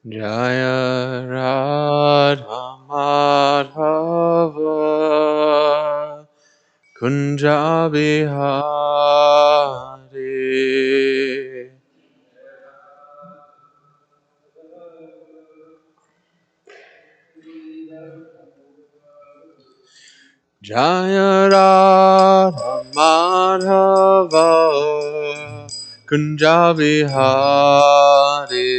Jaya Radha Madhava Kunja Bihari. Jaya Radha Madhava Kunja Bihari.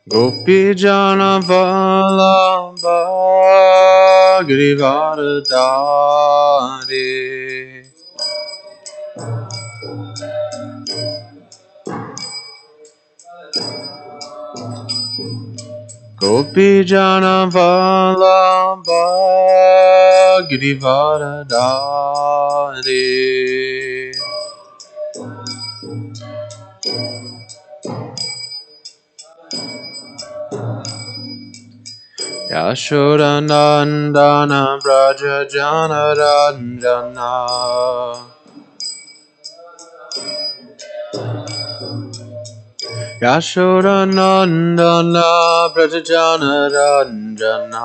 Gopi Jana Vallabha Girivardhari. Gopi Jana Vallabha Girivardhari. Yashodanandana Braja Jana Ranjana. Yashodanandana Braja Jana Ranjana.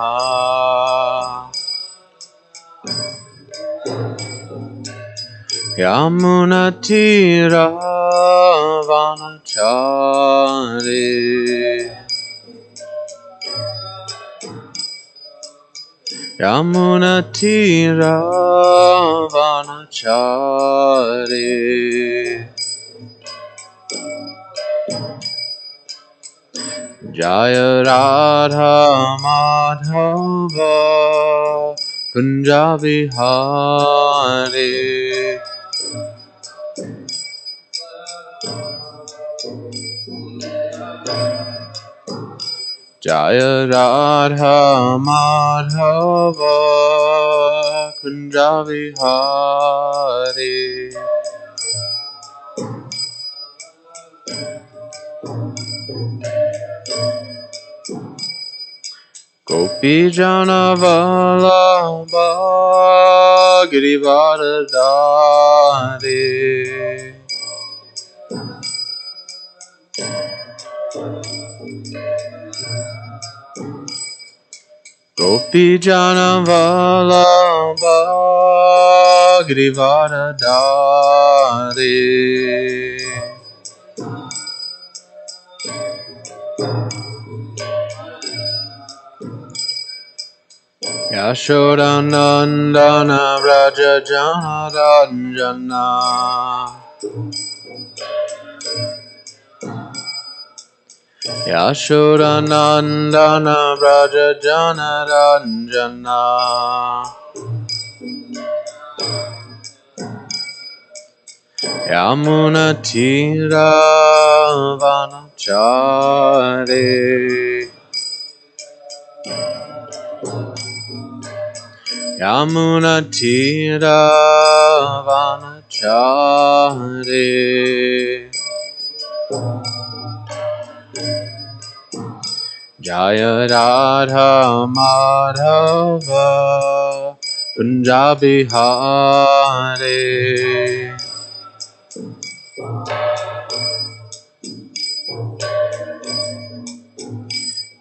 Yamunatira Vanachari. Yamunatira Vanachari. Jaya Radha Madhava Kunja Bihari. Jaya Radha Madhava Kunja Bihari. Gopi Jana Vallabha Girivardhari. Gopi Jana Vallabha Girivardhari. Yashodanandana Vraja Jana Ranjana. Yashodanandana Vraja Jana Ranjana. Yamunatira Vanachari. Yamunatira Vanachari. Jaya Radha Madhava Kunja Bihari.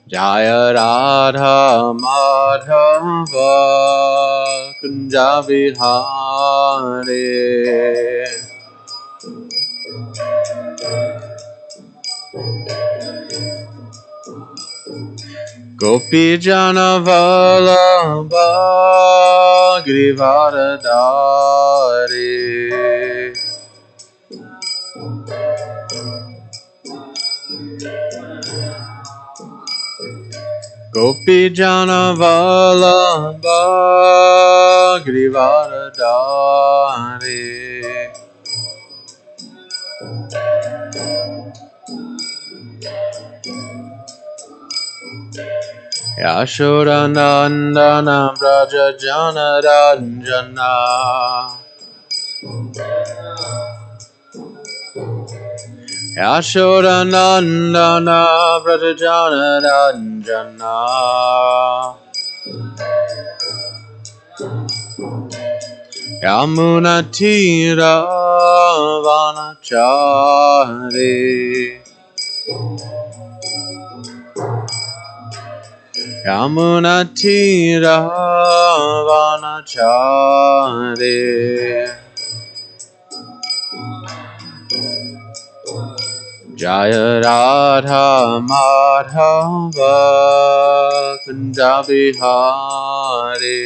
Jaya Radha Madhava Kunja Bihari. Gopi Jana Vallabha Girivardhari. Gopi Jana Vallabha Girivardhari. Yashodanandana Braja Jana Ranjana. Yashodanandana Braja Jana Ranjana. Yamunatira Vanachari Yamunatira Vanachari Jaya Radha Madhava Kundabihari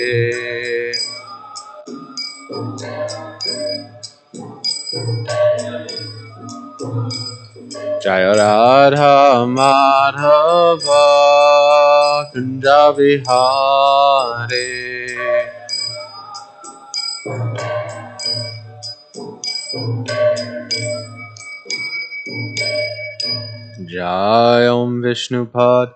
Jaya Radha Madhava Kundabihari Jai Om Vishnupad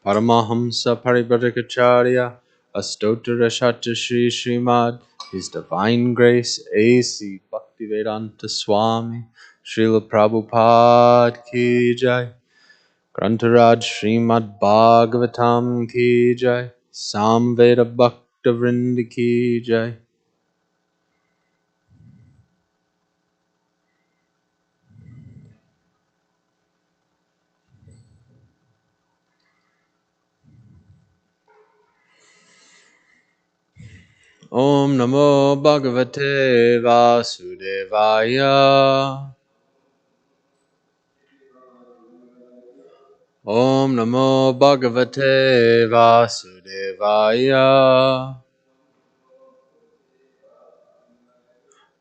Paramahamsa Paribhadrakacharya Astottara Shata Shri Srimad His Divine Grace A.C. Bhaktivedanta Swami Srila Prabhupada Ki Jai Grantaraj Srimad Bhagavatam Ki Jai Samveda Bhakta Vrinda Ki Jai Om Namo Bhagavate Vasudevaya Om Namo Bhagavate Vasudevaya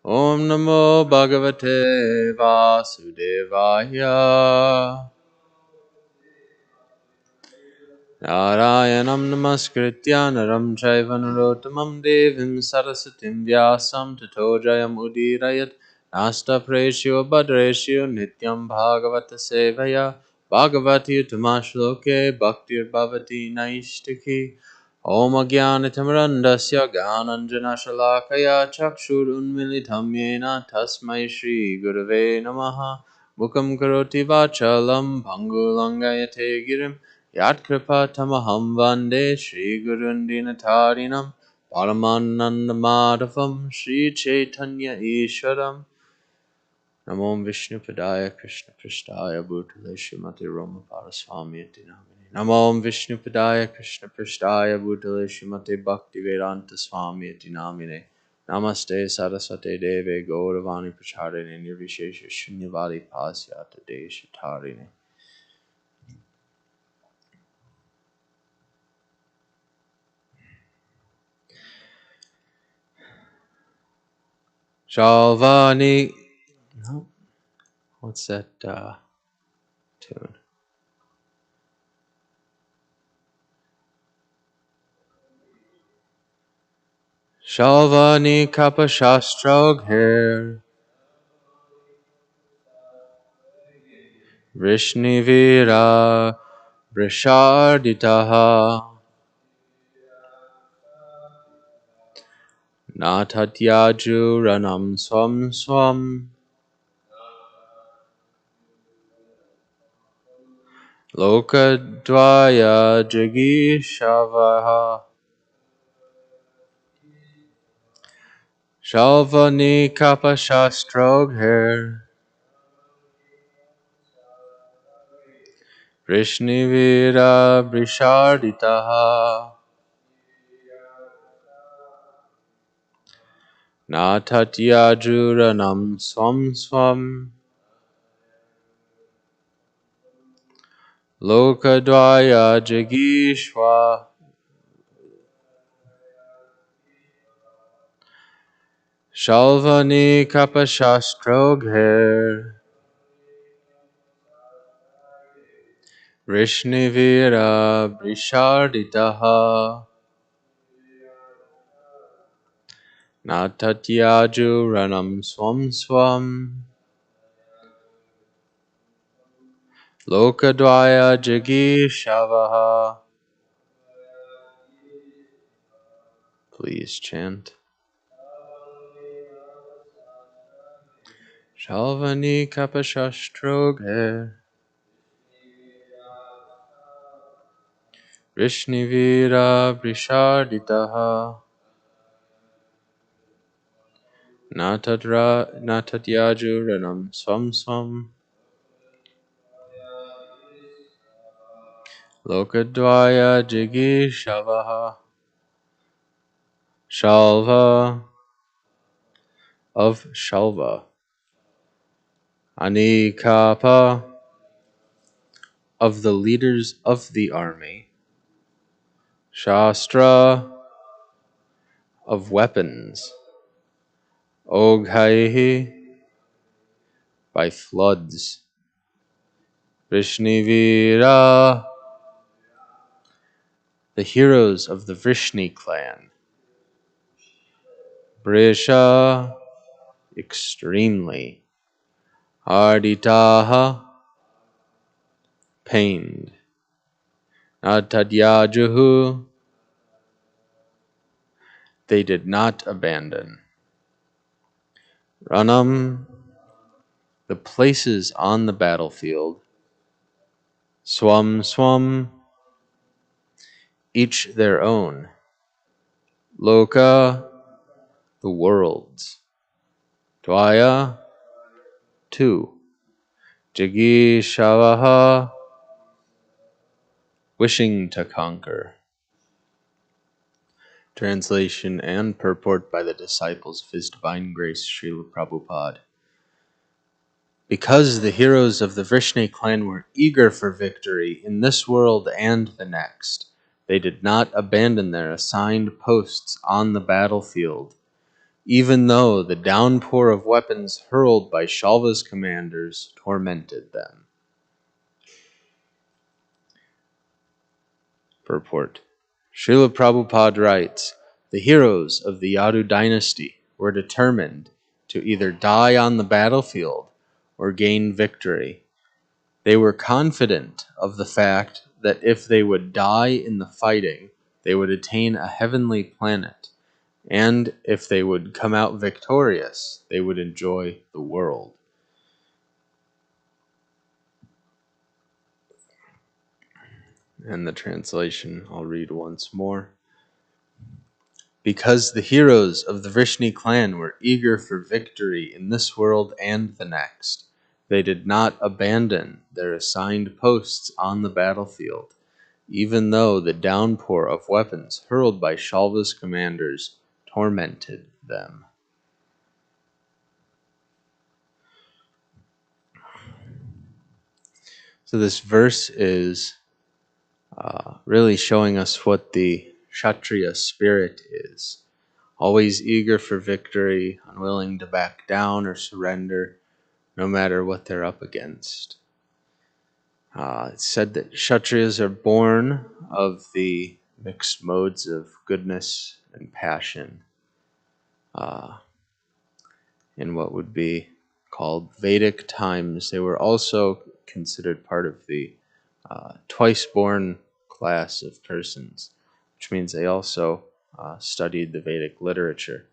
Om Namo Bhagavate Vasudevaya Narayanam Namaskritya Naram Chaiva Narottamam Devim Sarasatim Vyasam Tato Jayam Udirayat Nasta Preshyo Bhadrashyo Nityam Bhagavata Sevaya Bhagavati Uttama Bhaktir Bhavati Naishtaki Om Agyanitamarandasya Gyananjana Shalakaya Chakshur Unmilitam Yena Tasmai Shri Gurave Namaha Mukam Karoti Vachalam Bangulangayate Girim Yat Kripa Tamaham Vande Shri Gurun Dinatarinam Paramananda Madhavam Shri Chaitanya Isharam Namo Vishnu Padaya Krishna Prasthaya Bhutale Srimati Rama Paraswami Namini Namo Vishnu Padaya Krishna Prasthaya Bhutale Srimati Bhakti Vedanta Swami Namine Namaste Saraswate Deve Gauravani Pracharine Nirvishesha Shunyavadi Pasyata Deshatarine Shalvani. No, what's that tune? Shalvani Kapashastrogher Vrishnivira Vrisharditaha Natatyaju Ranam Swam Swam Lokadvaya Jagishavaha Shalvani Kapashastrogher Vrishnivira Vrisharditaha Natatyaju Ranam Swam Swam Lokadvaya Jagishwa Shalvani Kapashastrogher Vrishnivira Vrisharditaha Natatyaju Ranam Swam Swam Lokadvaya Jagishavaha. Please chant. Shalvani Kapashastrogher Vrishnivira Vrisharditaha Natatyaju ranam swam swam. Lokadvaya jigishavaha. Shalva of Shalva. Anikapa of the leaders of the army. Shastra of weapons. Oghaihi by floods. Vishnivira, the heroes of the Vrishni clan. Brisha, extremely. Arditaha, pained. Natadyajuhu, they did not abandon. Ranam, the places on the battlefield. Swam swam, each their own. Loka, the worlds. Dvaya, two. Jagi Shavaha, wishing to conquer. Translation and purport by the disciples of His Divine Grace, Srila Prabhupada. Because the heroes of the Vrishni clan were eager for victory in this world and the next, they did not abandon their assigned posts on the battlefield, even though the downpour of weapons hurled by Shalva's commanders tormented them. Purport. Srila Prabhupada writes, the heroes of the Yadu dynasty were determined to either die on the battlefield or gain victory. They were confident of the fact that if they would die in the fighting, they would attain a heavenly planet, and if they would come out victorious, they would enjoy the world. And the translation I'll read once more. Because the heroes of the Vrishni clan were eager for victory in this world and the next, they did not abandon their assigned posts on the battlefield, even though the downpour of weapons hurled by Shalva's commanders tormented them. So this verse is really showing us what the Kshatriya spirit is. Always eager for victory, unwilling to back down or surrender, no matter what they're up against. It's said that Kshatriyas are born of the mixed modes of goodness and passion in what would be called Vedic times. They were also considered part of the twice-born class of persons, which means they also studied the Vedic literature.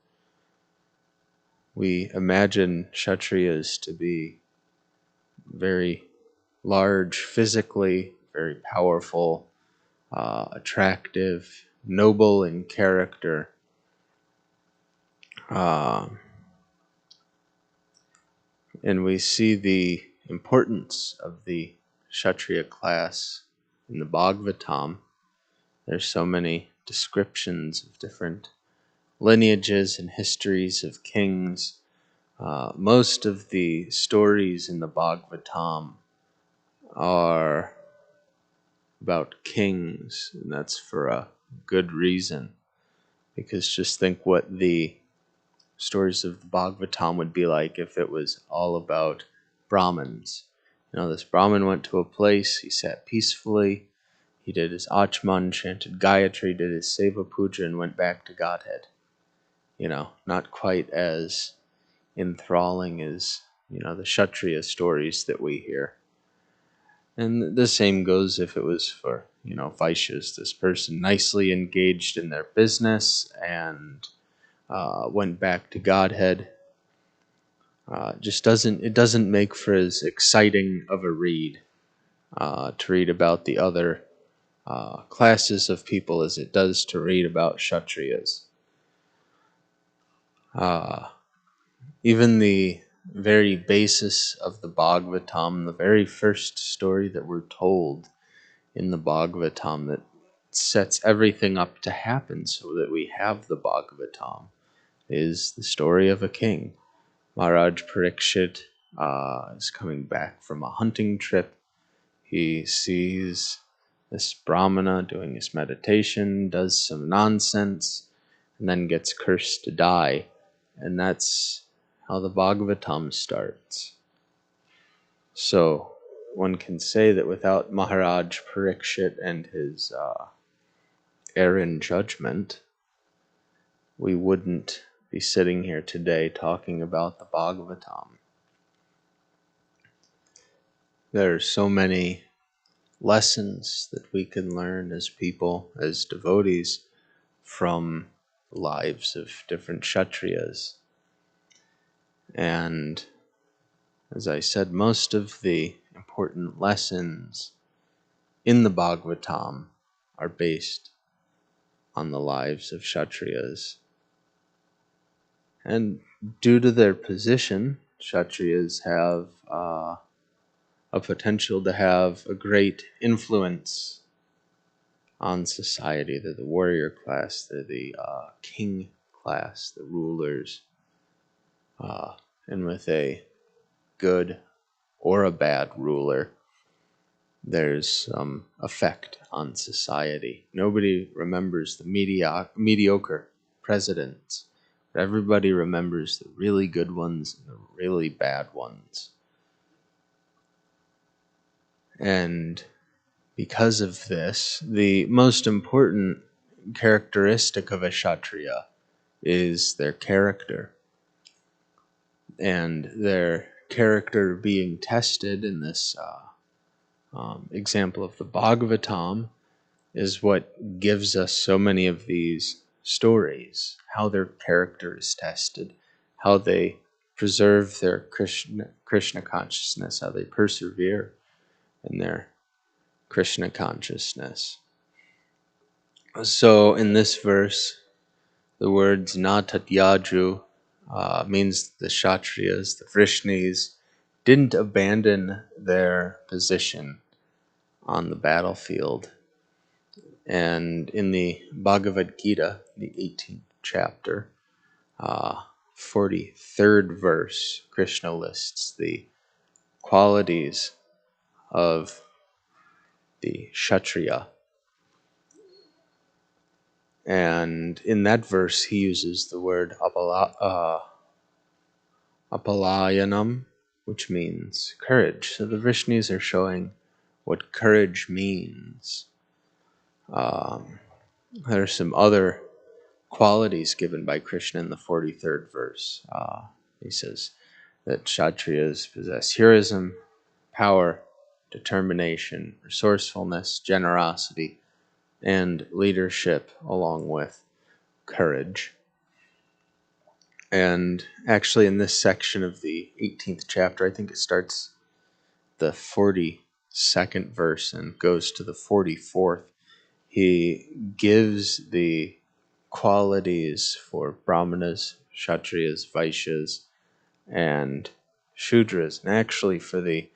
We imagine Kshatriyas to be very large physically, very powerful, attractive, noble in character. And we see the importance of the Kshatriya class in the Bhagavatam. There's so many descriptions of different lineages and histories of kings. Most of the stories in the Bhagavatam are about kings, and that's for a good reason. Because just think what the stories of the Bhagavatam would be like if it was all about Brahmins. This Brahmin went to a place, he sat peacefully, he did his Achman, chanted Gayatri, did his Seva Puja, and went back to Godhead. Not quite as enthralling as, the Kshatriya stories that we hear. And the same goes if it was for, Vaishyas, this person nicely engaged in their business and went back to Godhead. It doesn't make for as exciting of a read to read about the other classes of people as it does to read about Kshatriyas. even the very basis of the Bhagavatam, the very first story that we're told in the Bhagavatam that sets everything up to happen so that we have the Bhagavatam, is the story of a king. Maharaj Parikshit is coming back from a hunting trip. He sees this Brahmana doing his meditation, does some nonsense, and then gets cursed to die. And that's how the Bhagavatam starts. So one can say that without Maharaj Parikshit and his errant judgment, we wouldn't be sitting here today talking about the Bhagavatam. There are so many lessons that we can learn as people, as devotees, from the lives of different Kshatriyas. And as I said, most of the important lessons in the Bhagavatam are based on the lives of Kshatriyas. And due to their position, Kshatriyas have a potential to have a great influence on society. They're the warrior class, they're the king class, the rulers. And with a good or a bad ruler, there's some effect on society. Nobody remembers the mediocre presidents, but everybody remembers the really good ones and the really bad ones. And because of this, the most important characteristic of a Kshatriya is their character. And their character being tested in this example of the Bhagavatam is what gives us so many of these stories, how their character is tested, how they preserve their Krishna consciousness, how they persevere in their Krishna consciousness. So in this verse, the words na tatyaju means the Kshatriyas, the Vrishnis, didn't abandon their position on the battlefield. And in the Bhagavad Gita, the 18th chapter, 43rd verse, Krishna lists the qualities of the Kshatriya. And in that verse, he uses the word apalayanam, which means courage. So the Vrishnis are showing what courage means. There are some other qualities given by Krishna in the 43rd verse. He says that Kshatriyas possess heroism, power, determination, resourcefulness, generosity, and leadership, along with courage. And actually in this section of the 18th chapter, I think it starts the 42nd verse and goes to the 44th, he gives the qualities for Brahmanas, Kshatriyas, Vaishyas, and Shudras. And actually for the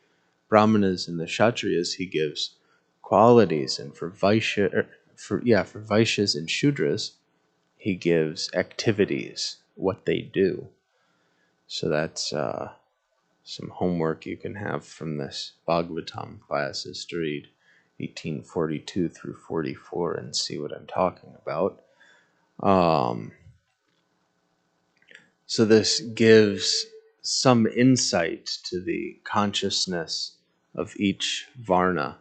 Brahmanas and the Kshatriyas, he gives qualities, and for Vaishyas and Shudras, he gives activities, what they do. So that's some homework you can have from this Bhagavatam class, is to read 1842 through 44 and see what I'm talking about. So this gives some insight to the consciousness of each Varna.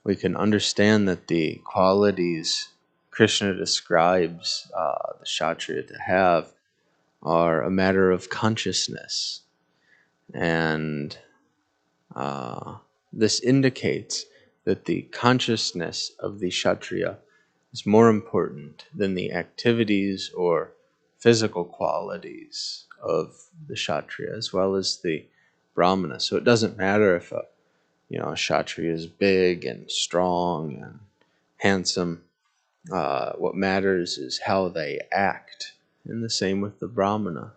We can understand that the qualities Krishna describes the Kshatriya to have are a matter of consciousness. And this indicates that the consciousness of the Kshatriya is more important than the activities or physical qualities of the Kshatriya, as well as the Brahmana. So it doesn't matter if a Kshatriya is big and strong and handsome. What matters is how they act. And the same with the Brahmana,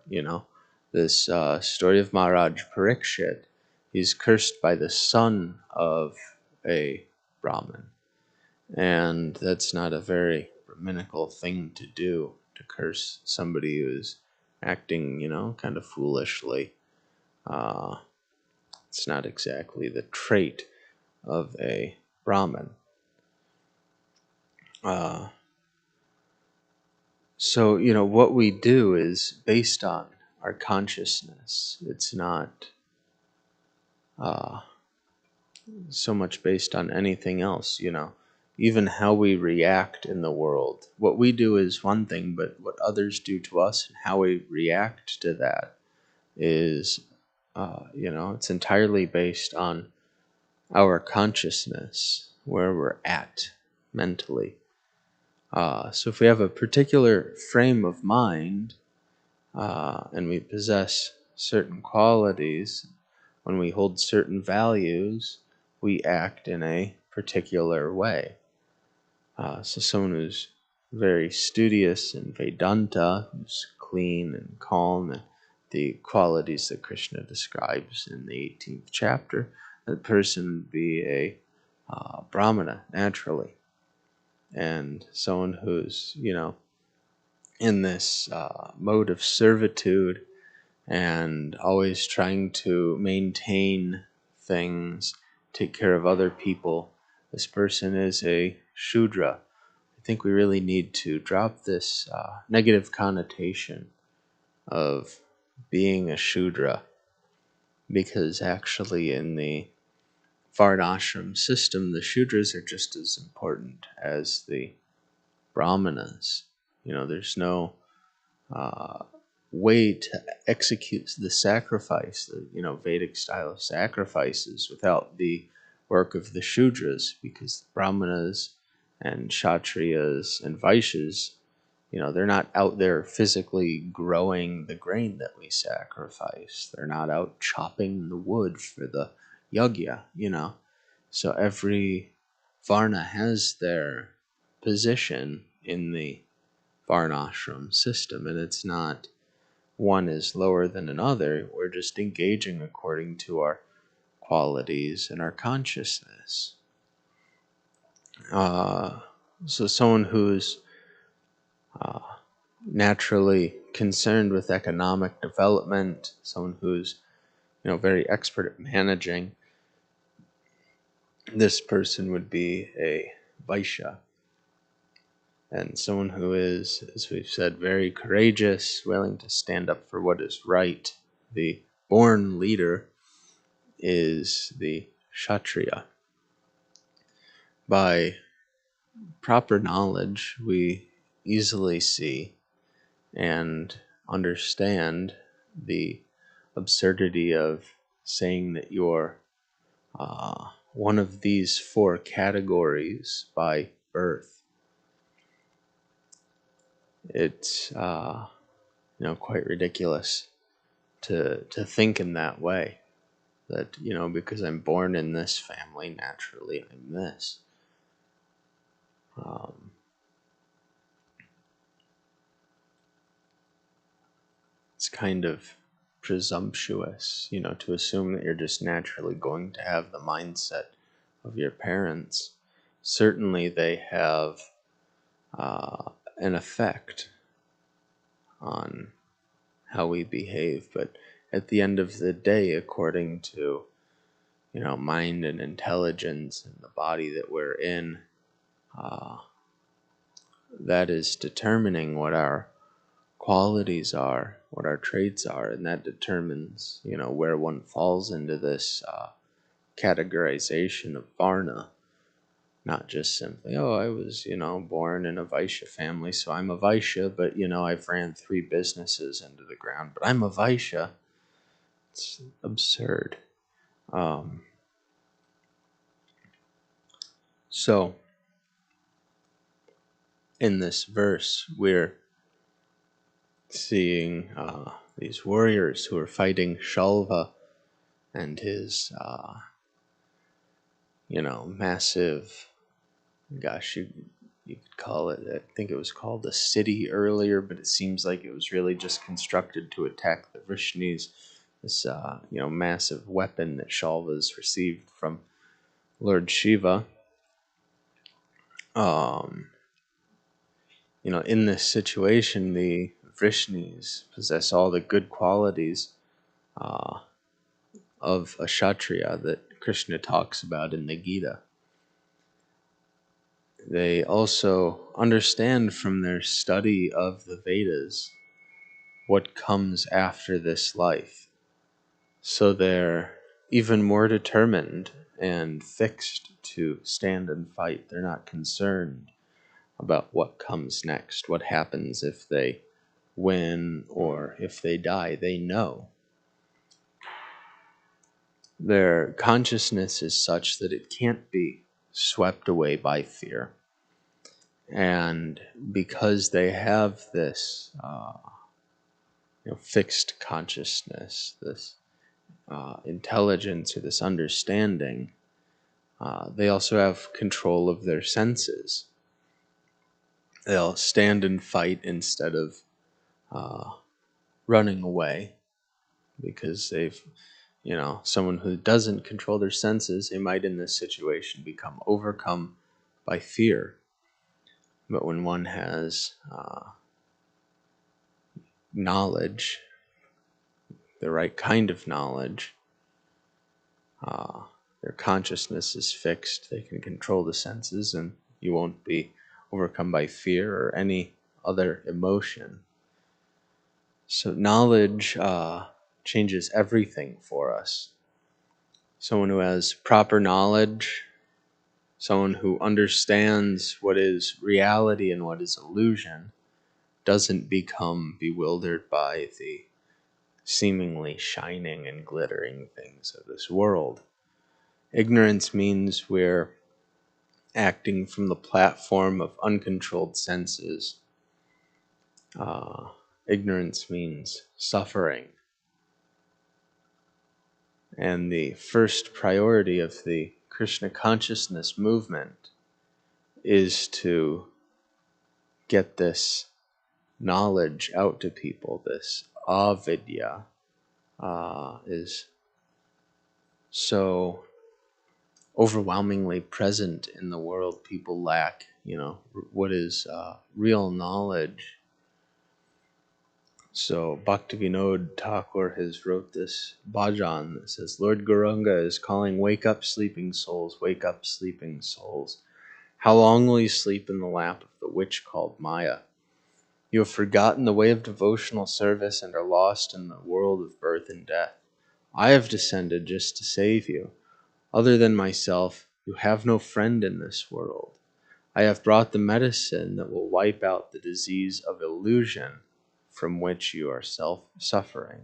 this story of Maharaj Parikshit. He's cursed by the son of a Brahmin. And that's not a very Brahminical thing to do, to curse somebody who's acting, kind of foolishly. It's not exactly the trait of a Brahmin. So, what we do is based on our consciousness. It's not so much based on anything else, even how we react in the world. What we do is one thing, but what others do to us and how we react to that is, it's entirely based on our consciousness, where we're at mentally. So if we have a particular frame of mind and we possess certain qualities, when we hold certain values, we act in a particular way. So someone who's very studious in Vedanta, who's clean and calm, and the qualities that Krishna describes in the 18th chapter, that person would be a Brahmana, naturally. And someone who's, in this mode of servitude and always trying to maintain things, take care of other people, this person is a Shudra. I think we really need to drop this negative connotation of being a Shudra, because actually in the Varnashram system, the Shudras are just as important as the Brahmanas. There's no way to execute the sacrifice, the Vedic style of sacrifices, without the work of the Shudras, because Brahmanas and Kshatriyas and Vaishyas, they're not out there physically growing the grain that we sacrifice. They're not out chopping the wood for the yajna, So every Varna has their position in the Varnashram system, and it's not one is lower than another. We're just engaging according to our qualities and our consciousness. So someone who's naturally concerned with economic development, someone who's very expert at managing, this person would be a Vaishya. And someone who is, as we've said, very courageous, willing to stand up for what is right. The born leader is the Kshatriya. By proper knowledge, we easily see and understand the absurdity of saying that you're one of these four categories by birth. It's quite ridiculous to think in that way, that because I'm born in this family, naturally I'm this. It's kind of presumptuous, to assume that you're just naturally going to have the mindset of your parents. Certainly they have an effect on how we behave, but at the end of the day, according to mind and intelligence and the body that we're in, that is determining what our qualities are, what our traits are, and that determines where one falls into this categorization of Varna. Not just simply, I was, born in a Vaishya family, so I'm a Vaishya, but, I've ran 3 businesses into the ground, but I'm a Vaishya. It's absurd. So, in this verse, we're seeing these warriors who are fighting Shalva and his, massive, you could call it, I think it was called a city earlier, but it seems like it was really just constructed to attack the Vrishnis, this massive weapon that Shalvas received from Lord Shiva. In this situation, the Vrishnis possess all the good qualities of a Kshatriya that Krishna talks about in the Gita. They also understand from their study of the Vedas what comes after this life. So they're even more determined and fixed to stand and fight. They're not concerned about what comes next, what happens if they win or if they die. They know. Their consciousness is such that it can't be swept away by fear. And because they have this fixed consciousness, this intelligence or this understanding, they also have control of their senses. They'll stand and fight instead of running away, because they've, someone who doesn't control their senses, they might in this situation become overcome by fear. But when one has knowledge, the right kind of knowledge, their consciousness is fixed, they can control the senses, and you won't be overcome by fear or any other emotion. So knowledge changes everything for us. Someone who has proper knowledge, someone who understands what is reality and what is illusion, doesn't become bewildered by the seemingly shining and glittering things of this world. Ignorance means we're acting from the platform of uncontrolled senses. Ignorance means suffering. And the first priority of the Krishna consciousness movement is to get this knowledge out to people. This avidya is so overwhelmingly present in the world. People lack, what is real knowledge. So Bhaktivinoda Thakur has wrote this bhajan that says, Lord Gauranga is calling, wake up sleeping souls, wake up sleeping souls. How long will you sleep in the lap of the witch called Maya? You have forgotten the way of devotional service and are lost in the world of birth and death. I have descended just to save you. Other than myself, you have no friend in this world. I have brought the medicine that will wipe out the disease of illusion from which you are suffering.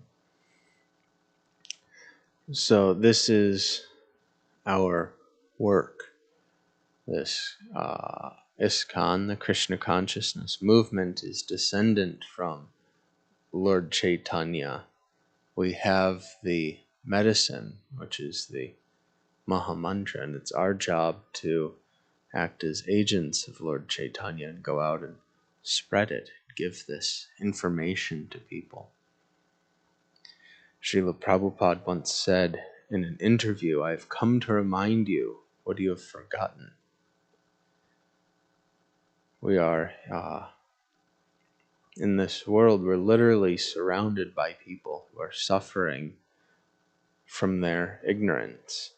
So this is our work. This ISKCON, the Krishna consciousness movement, is descendant from Lord Chaitanya. We have the medicine, which is the Mahamantra, and it's our job to act as agents of Lord Chaitanya and go out and spread it, give this information to people. Srila Prabhupada once said in an interview, I have come to remind you what you have forgotten. We are, in this world, we're literally surrounded by people who are suffering from their ignorance.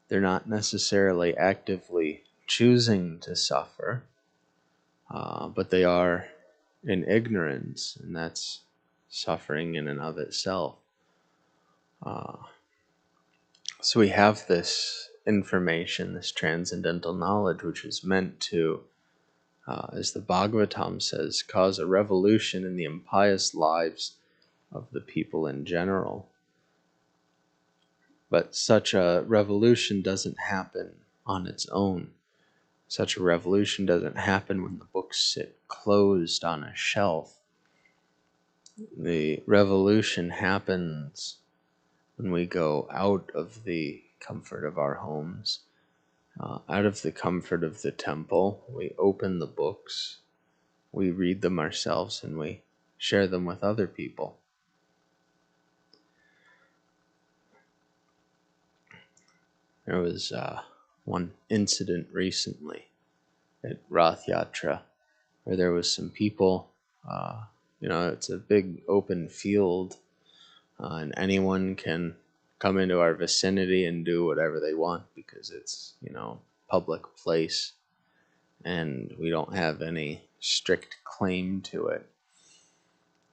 They're not necessarily actively choosing to suffer, but they are in ignorance, and that's suffering in and of itself. So we have this information, this transcendental knowledge, which is meant to, as the Bhagavatam says, cause a revolution in the impious lives of the people in general. But such a revolution doesn't happen on its own. Such a revolution doesn't happen when the books sit closed on a shelf. The revolution happens when we go out of the comfort of our homes out of the comfort of the temple, we open the books, we read them ourselves, and we share them with other people. There was one incident recently at Rath Yatra where there was some people, it's a big open field, and anyone can come into our vicinity and do whatever they want because it's, public place and we don't have any strict claim to it.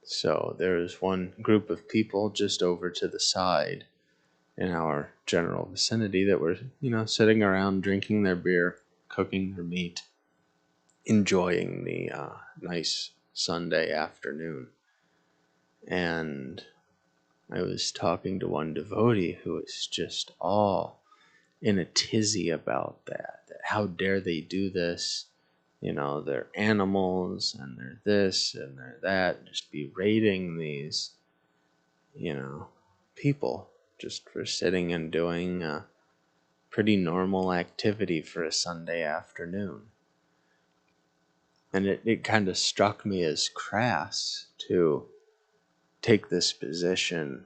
So there's one group of people just over to the side in our general vicinity that were, sitting around drinking their beer, cooking their meat, enjoying the nice Sunday afternoon. And I was talking to one devotee who was just all in a tizzy about that. How dare they do this? They're animals and they're this and they're that. Just berating these, people just for sitting and doing a pretty normal activity for a Sunday afternoon. And it kind of struck me as crass to take this position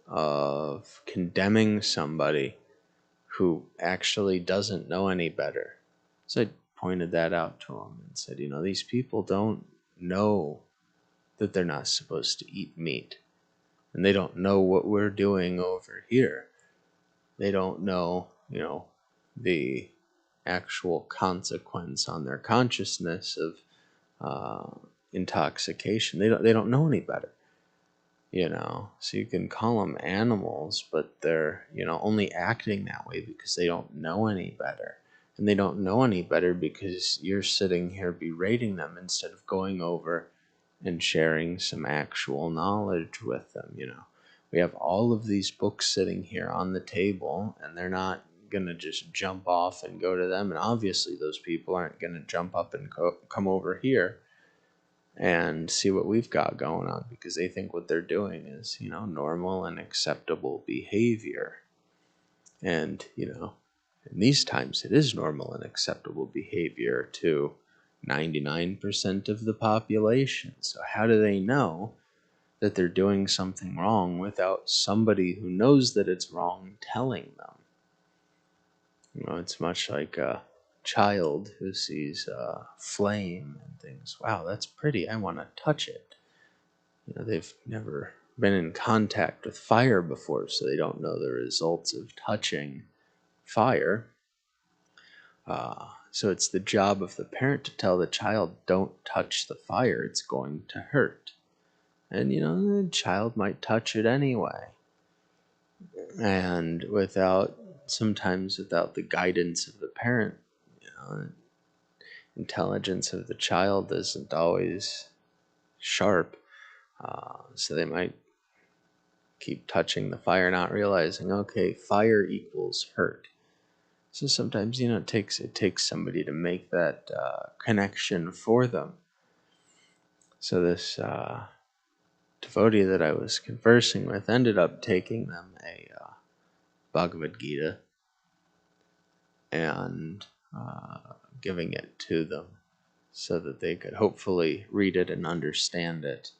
of condemning somebody who actually doesn't know any better. So I pointed that out to him and said, these people don't know that they're not supposed to eat meat. And they don't know what we're doing over here. They don't know, the actual consequence on their consciousness of intoxication. They don't know any better. So you can call them animals, but they're, only acting that way because they don't know any better. And they don't know any better because you're sitting here berating them instead of going over and sharing some actual knowledge with them. We have all of these books sitting here on the table, and they're not going to just jump off and go to them. And obviously those people aren't going to jump up and come over here and see what we've got going on because they think what they're doing is, normal and acceptable behavior. And, in these times it is normal and acceptable behavior to 99% of the population. So how do they know that they're doing something wrong without somebody who knows that it's wrong telling them? It's much like a child who sees a flame and thinks, wow, that's pretty, I want to touch it. They've never been in contact with fire before, so they don't know the results of touching fire. So it's the job of the parent to tell the child, don't touch the fire, it's going to hurt. And, the child might touch it anyway. And sometimes without the guidance of the parent, intelligence of the child isn't always sharp. So they might keep touching the fire, not realizing, okay, fire equals hurt. So sometimes, it takes somebody to make that connection for them. So this devotee that I was conversing with ended up taking them a Bhagavad Gita and giving it to them so that they could hopefully read it and understand it.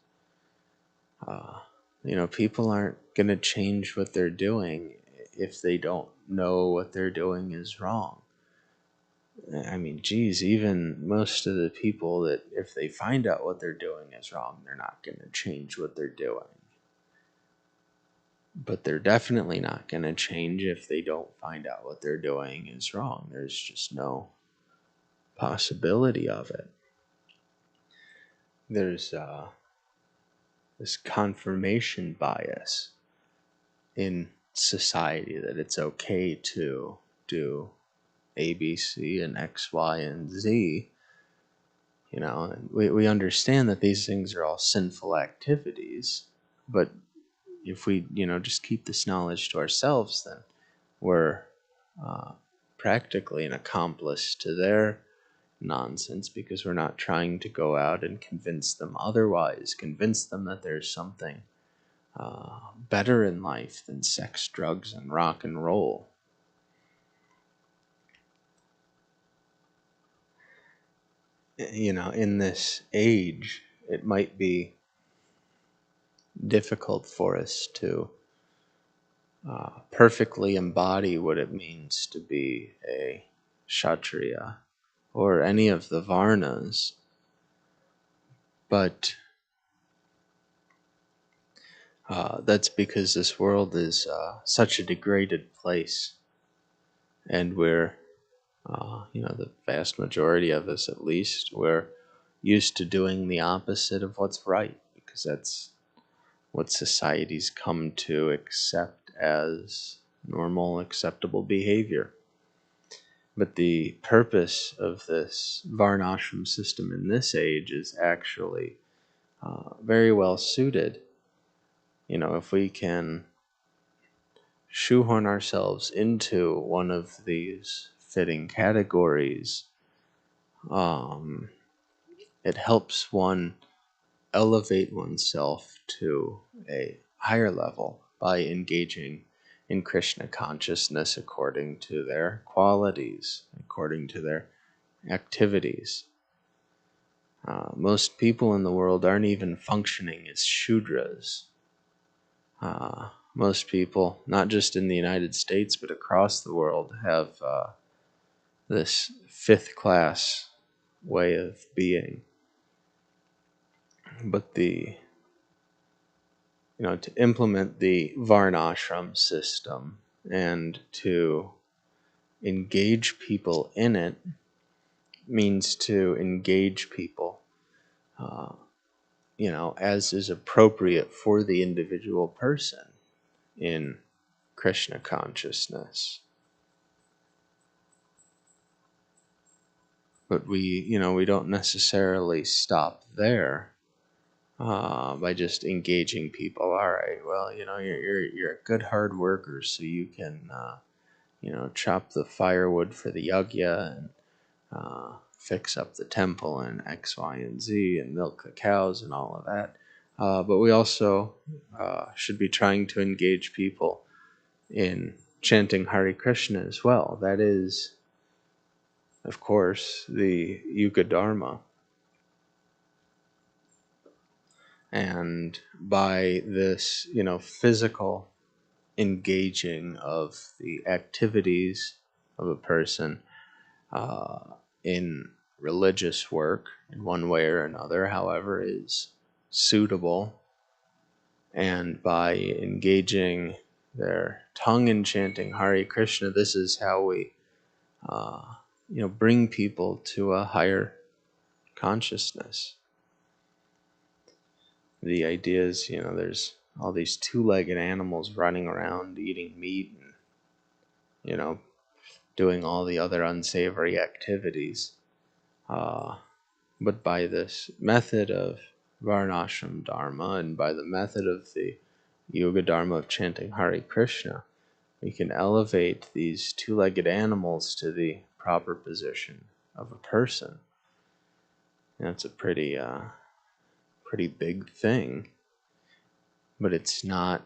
People aren't going to change what they're doing if they don't know what they're doing is wrong. I mean, geez, even most of the people that if they find out what they're doing is wrong, they're not going to change what they're doing. But they're definitely not going to change if they don't find out what they're doing is wrong. There's just no possibility of it. There's this confirmation bias in society that it's okay to do A, B, C, and X, Y, and Z. And we understand that these things are all sinful activities, but if we, just keep this knowledge to ourselves, then we're practically an accomplice to their nonsense because we're not trying to go out and convince them otherwise, convince them that there's something better in life than sex, drugs, and rock and roll. in this age, it might be difficult for us to perfectly embody what it means to be a Kshatriya or any of the Varnas. But that's because this world is such a degraded place, and we're, the vast majority of us at least, we're used to doing the opposite of what's right, because that's what society's come to accept as normal, acceptable behavior. But the purpose of this Varnashram system in this age is actually very well suited. If we can shoehorn ourselves into one of these fitting categories, it helps one elevate oneself to a higher level by engaging in Krishna consciousness according to their qualities, according to their activities. Most people in the world aren't even functioning as Shudras. Most people, not just in the United States, but across the world, have this fifth class way of being. But to implement the Varnashram system and to engage people in it means to engage people, as is appropriate for the individual person in Krishna consciousness. But we don't necessarily stop there by just engaging people. All right, well, you're a good hard worker, so you can chop the firewood for the yagya and fix up the temple and X, Y, and Z and milk the cows and all of that. But we also should be trying to engage people in chanting Hare Krishna as well. That is, of course, the Yuga Dharma. And by this, physical engaging of the activities of a person in religious work in one way or another, however, is suitable, and by engaging their tongue in chanting Hare Krishna, this is how we bring people to a higher consciousness. The idea is, there's all these two-legged animals running around eating meat and, doing all the other unsavory activities. But by this method of Varnashram Dharma and by the method of the Yoga Dharma of chanting Hare Krishna, we can elevate these two-legged animals to the proper position of a person. And it's a pretty big thing, but it's not,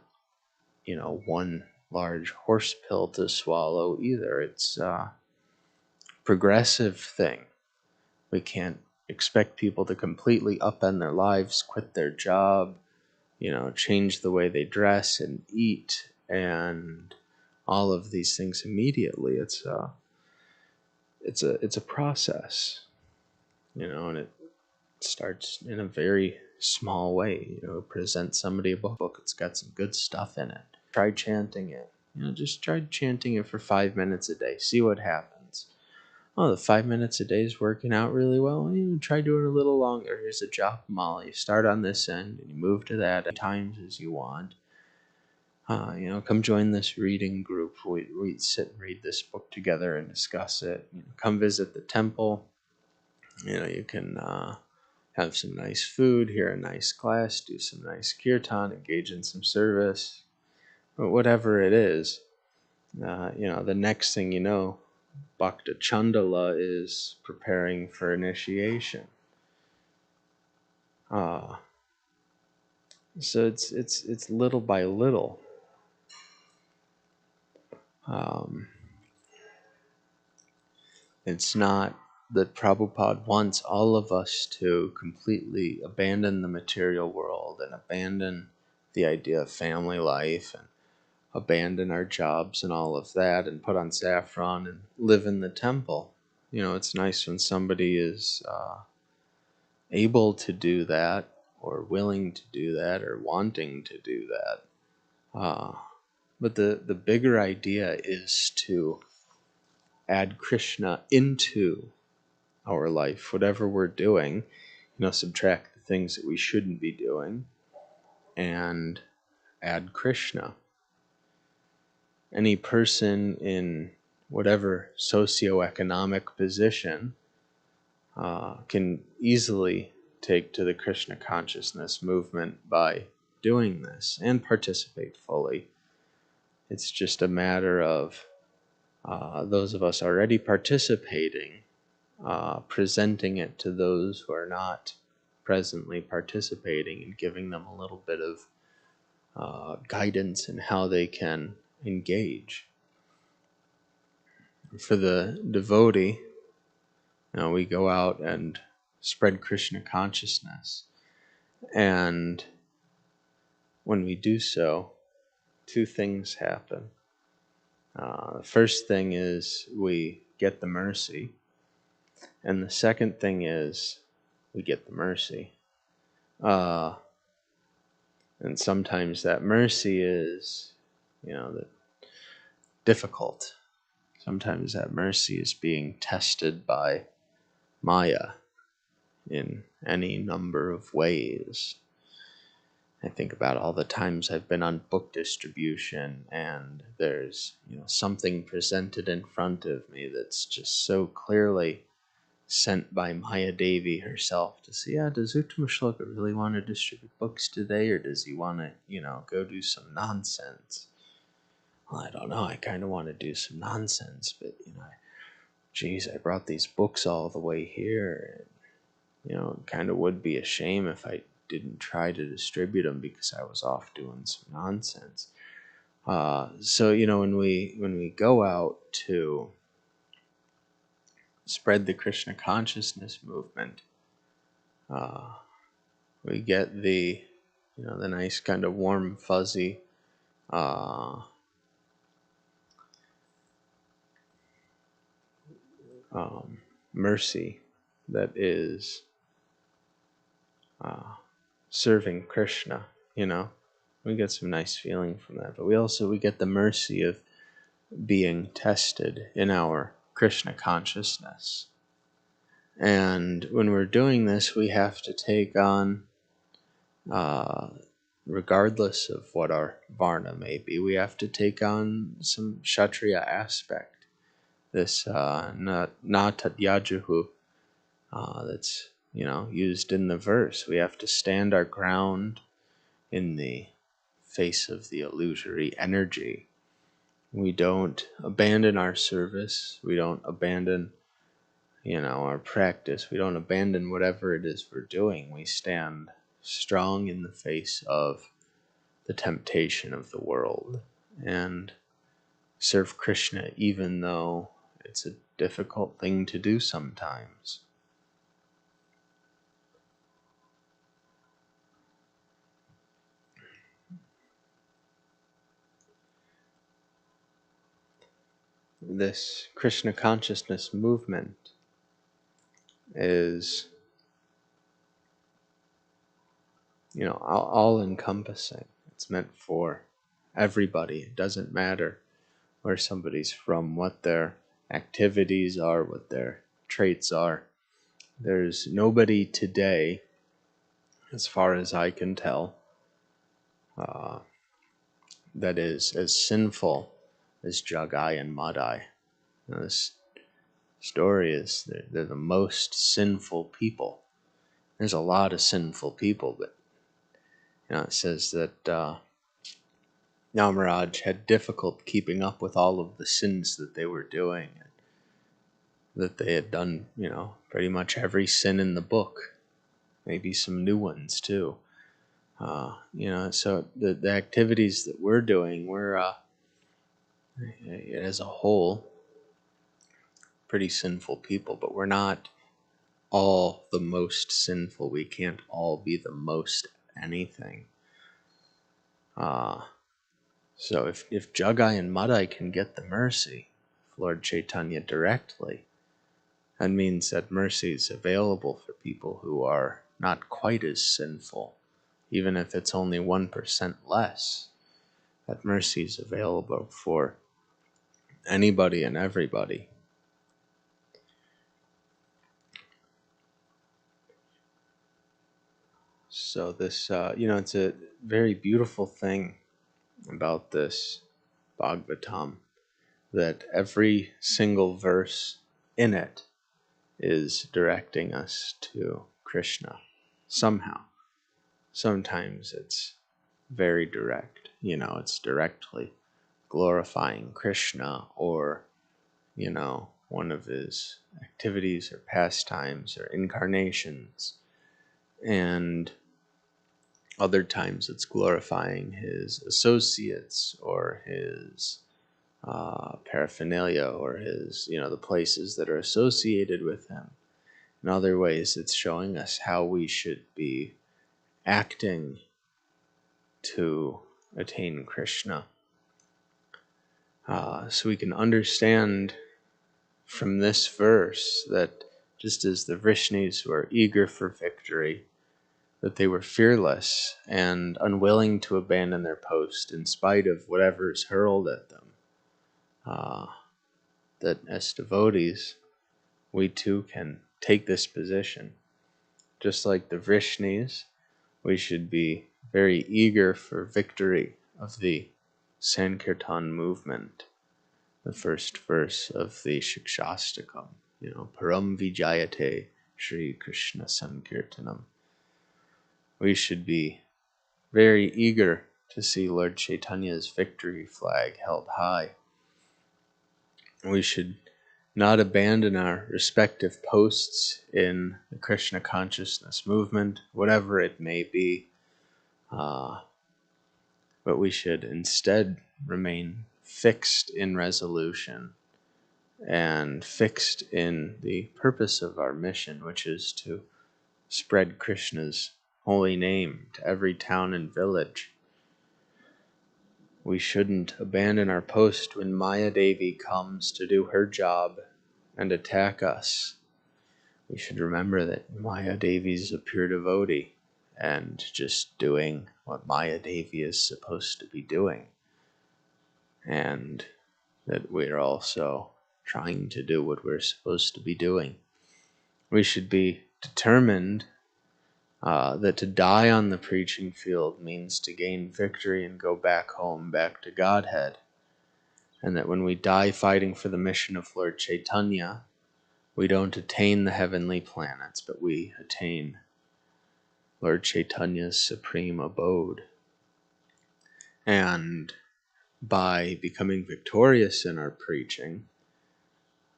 one large horse pill to swallow either. It's a progressive thing. We can't expect people to completely upend their lives, quit their job, change the way they dress and eat and all of these things immediately. It's a process, and it starts in a very small way. Present somebody a book. It's got some good stuff in it. Try chanting it. Just try chanting it for 5 minutes a day. See what happens. Oh, the 5 minutes a day is working out really well. Try doing it a little longer. Here's a Japamala. You start on this end and you move to that as times as you want. Come join this reading group. We sit and read this book together and discuss it. Come visit the temple. You can have some nice food, hear a nice class, do some nice kirtan, engage in some service. But whatever it is, the next thing you know, Bhakta Chandala is preparing for initiation. So it's little by little. It's not that Prabhupada wants all of us to completely abandon the material world and abandon the idea of family life and abandon our jobs and all of that and put on saffron and live in the temple. It's nice when somebody is able to do that or willing to do that or wanting to do that. But the bigger idea is to add Krishna into our life, whatever we're doing, subtract the things that we shouldn't be doing and add Krishna. Any person in whatever socioeconomic position can easily take to the Krishna consciousness movement by doing this and participate fully. It's just a matter of those of us already participating, presenting it to those who are not presently participating and giving them a little bit of guidance in how they can engage. For the devotee, we go out and spread Krishna consciousness. And when we do so, two things happen. The first thing is we get the mercy. And the second thing is we get the mercy. And sometimes that mercy is, difficult. Sometimes that mercy is being tested by Maya in any number of ways. I think about all the times I've been on book distribution and there's, something presented in front of me that's just so clearly sent by Maya Devi herself to see, does Uttama Sloka really want to distribute books today, or does he want to, go do some nonsense? Well, I don't know. I kind of want to do some nonsense, but, geez, I brought these books all the way here. And, it kind of would be a shame if I didn't try to distribute them because I was off doing some nonsense. So, when we go out to spread the Krishna consciousness movement, we get the nice kind of warm, fuzzy mercy that is serving Krishna. We get some nice feeling from that, but we get the mercy of being tested in our Krishna consciousness. And when we're doing this, we have to take on, regardless of what our varna may be, we have to take on some Kshatriya aspect. This Natadyajuhu that's, used in the verse. We have to stand our ground in the face of the illusory energy. We don't abandon our service. We don't abandon, our practice. We don't abandon whatever it is we're doing. We stand strong in the face of the temptation of the world and serve Krishna even though it's a difficult thing to do sometimes. This Krishna consciousness movement is, all-encompassing. It's meant for everybody. It doesn't matter where somebody's from, what their activities are, what their traits are. There's nobody today, as far as I can tell, that is as sinful as Jagai and Madai. This story is they're the most sinful people. There's a lot of sinful people, but it says that Yamaraj had difficult keeping up with all of the sins that they were doing, that they had done, pretty much every sin in the book, maybe some new ones too. So the activities that we're doing, we're as a whole pretty sinful people, but we're not all the most sinful. We can't all be the most anything. So if Jagai and Madai can get the mercy of Lord Chaitanya directly, that means that mercy is available for people who are not quite as sinful, even if it's only 1% less. That mercy is available for anybody and everybody. So this, it's a very beautiful thing about this Bhagavatam, that every single verse in it is directing us to Krishna somehow. Sometimes it's very direct, it's directly glorifying Krishna, or, one of his activities or pastimes or incarnations. And other times it's glorifying his associates or his paraphernalia, or his, the places that are associated with him. In other ways, it's showing us how we should be acting to attain Krishna. So we can understand from this verse that just as the Vrishnis were eager for victory, that they were fearless and unwilling to abandon their post in spite of whatever is hurled at them, that as devotees, we too can take this position. Just like the Vrishnis, we should be very eager for victory of the Sankirtan movement, the first verse of the Shikshastakam, Param Vijayate Shri Krishna Sankirtanam. We should be very eager to see Lord Chaitanya's victory flag held high. We should not abandon our respective posts in the Krishna consciousness movement, whatever it may be, but we should instead remain fixed in resolution and fixed in the purpose of our mission, which is to spread Krishna's holy name to every town and village. We shouldn't abandon our post when Maya Devi comes to do her job and attack us. We should remember that Maya Devi is a pure devotee and just doing what Maya Devi is supposed to be doing. And that we're also trying to do what we're supposed to be doing. We should be determined that to die on the preaching field means to gain victory and go back home, back to Godhead. And that when we die fighting for the mission of Lord Chaitanya, we don't attain the heavenly planets, but we attain Lord Chaitanya's supreme abode. And by becoming victorious in our preaching,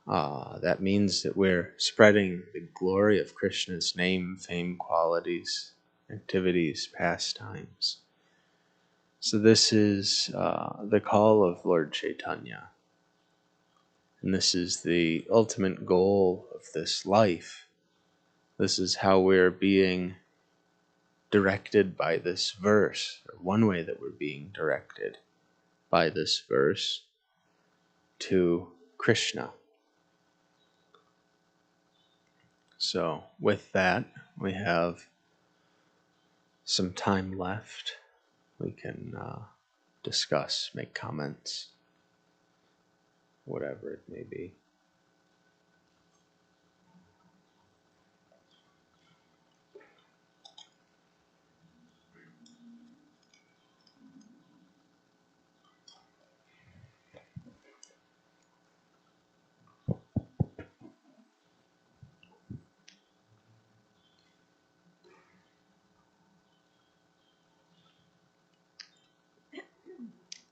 that means that we're spreading the glory of Krishna's name, fame, qualities, activities, pastimes. So this is the call of Lord Chaitanya. And this is the ultimate goal of this life. This is how we're being directed by this verse, or one way that we're being directed by this verse, to Krishna. So with that, we have some time left. We can discuss, make comments, whatever it may be.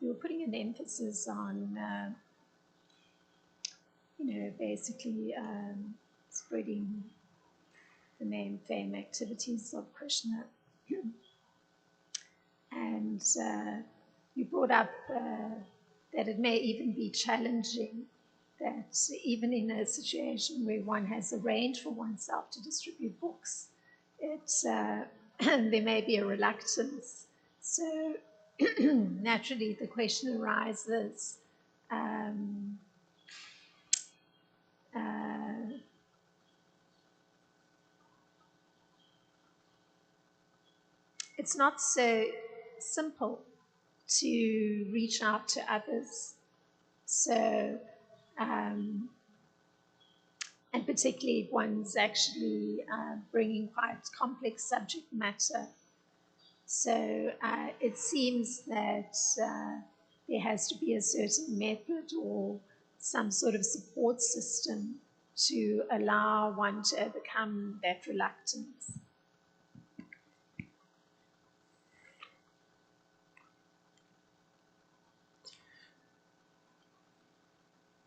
You were putting an emphasis on, basically spreading the name, fame, activities of Krishna. And you brought up that it may even be challenging that even in a situation where one has arranged for oneself to distribute books, it's there may be a reluctance. So naturally, the question arises. Um, uh, it's not so simple to reach out to others. So, and particularly if one's actually bringing quite complex subject matter. So it seems that there has to be a certain method or some sort of support system to allow one to overcome that reluctance.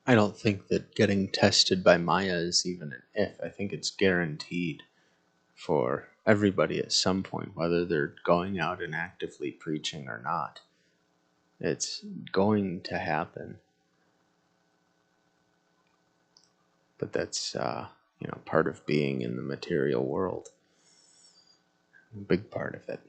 I don't think that getting tested by Maya is even an if. I think it's guaranteed for everybody at some point, whether they're going out and actively preaching or not. It's going to happen. But that's, part of being in the material world. A big part of it.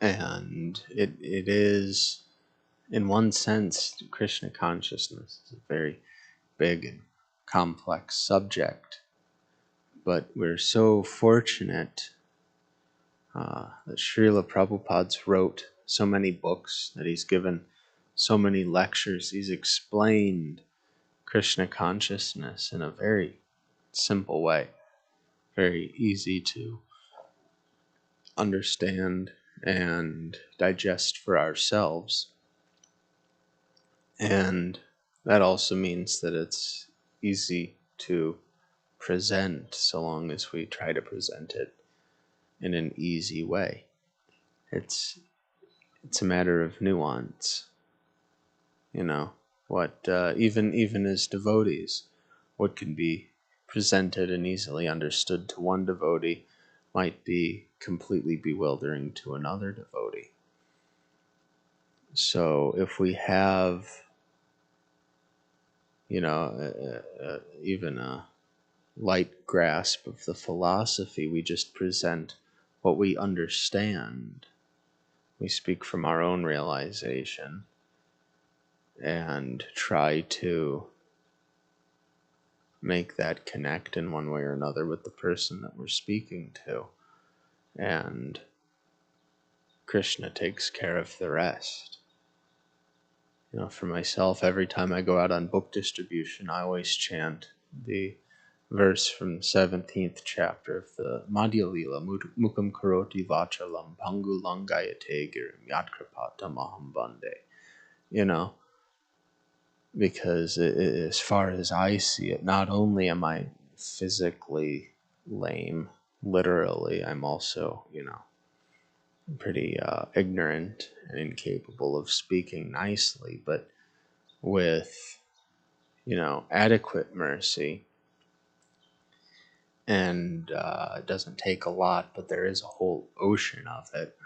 And it is, in one sense, Krishna consciousness is a very big and complex subject. But we're so fortunate that Srila Prabhupada's wrote so many books, that he's given so many lectures. He's explained Krishna consciousness in a very simple way, very easy to understand and digest for ourselves. And that also means that it's easy to present, so long as we try to present it in an easy way. It's a matter of nuance, what even as devotees, what can be presented and easily understood to one devotee might be completely bewildering to another devotee. So if we have, even a light grasp of the philosophy, we just present what we understand. We speak from our own realization and try to make that connect in one way or another with the person that we're speaking to. And Krishna takes care of the rest. For myself, every time I go out on book distribution, I always chant the verse from the 17th chapter of the Madhya Lila, Mukam Karoti Vachalam Pangu Langayate Girim Yatkrapata Maham Bande. Because as far as I see it, not only am I physically lame, literally, I'm also, pretty ignorant and incapable of speaking nicely, but with, adequate mercy. And it doesn't take a lot, but there is a whole ocean of it.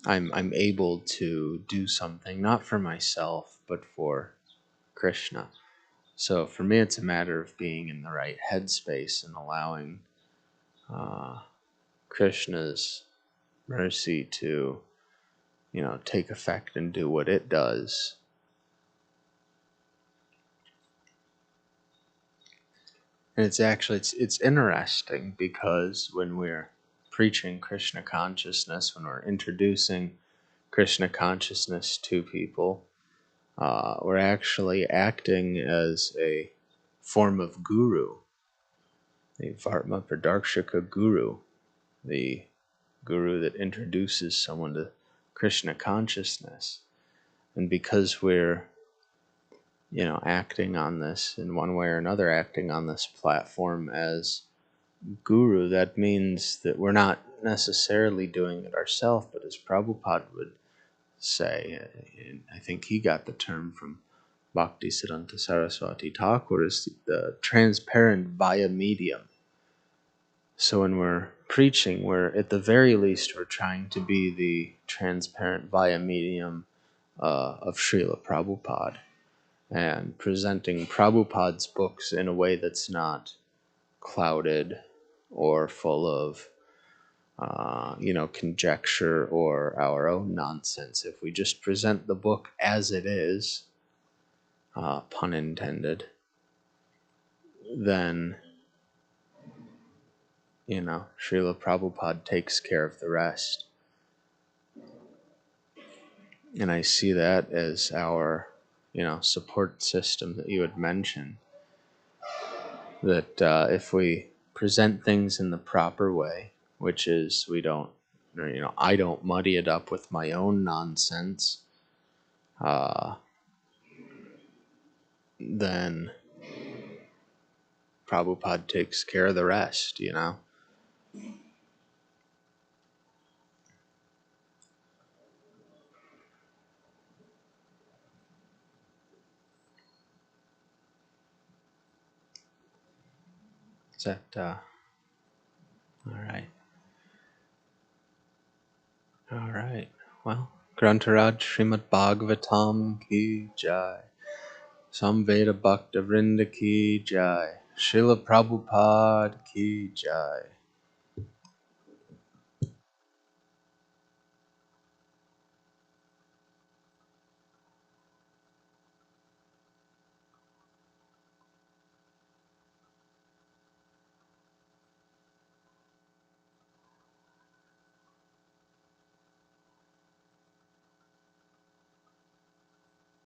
I'm able to do something, not for myself, but for Krishna. So for me, it's a matter of being in the right headspace and allowing Krishna's mercy to, take effect and do what it does. And it's interesting, because when we're preaching Krishna consciousness, when we're introducing Krishna consciousness to people, we're actually acting as a form of guru, the Vartma Pradarshaka guru, the guru that introduces someone to Krishna consciousness. And because we're, acting on this in one way or another, acting on this platform as guru, that means that we're not necessarily doing it ourselves, but as Prabhupada would say, and I think he got the term from Bhakti Siddhanta Saraswati Thakur, is the transparent via medium. So when we're preaching, we're at the very least we're trying to be the transparent via medium of Srila Prabhupada, and presenting Prabhupada's books in a way that's not clouded or full of conjecture or our own nonsense. If we just present the book as it is, pun intended, then Srila Prabhupada takes care of the rest. And I see that as our, support system that you had mentioned. That if we present things in the proper way, which is I don't muddy it up with my own nonsense, then Prabhupada takes care of the rest, Is that, all right. All right. Well, Grantaraj Srimad Bhagavatam ki jai. Samveda Bhakta Vrinda ki jai. Srila Prabhupada ki jai.